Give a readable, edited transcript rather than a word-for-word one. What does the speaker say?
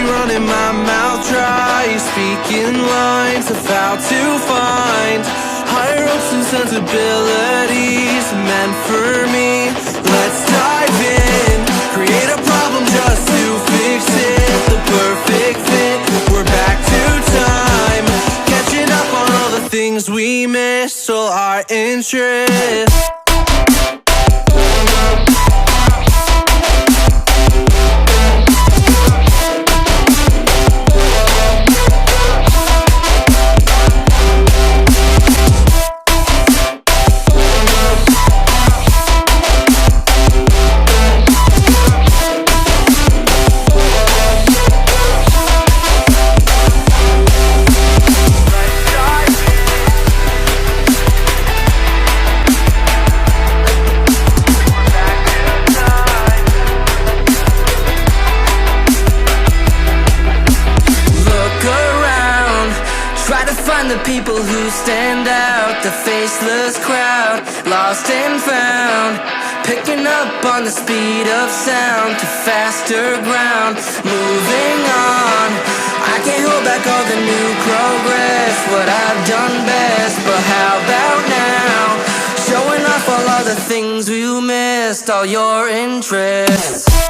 running my mouth dry, speaking lines of how to find higher hopes and sensibilities meant for me. Let's dive in, create a problem just to fix it. The perfect fit, we're back to time, catching up on all the things we missed, so our interest. Find the people who stand out, the faceless crowd, lost and found, picking up on the speed of sound to faster ground, moving on. I can't hold back all the new progress, what I've done best, but how about now, showing off all of the things we missed, all your interests.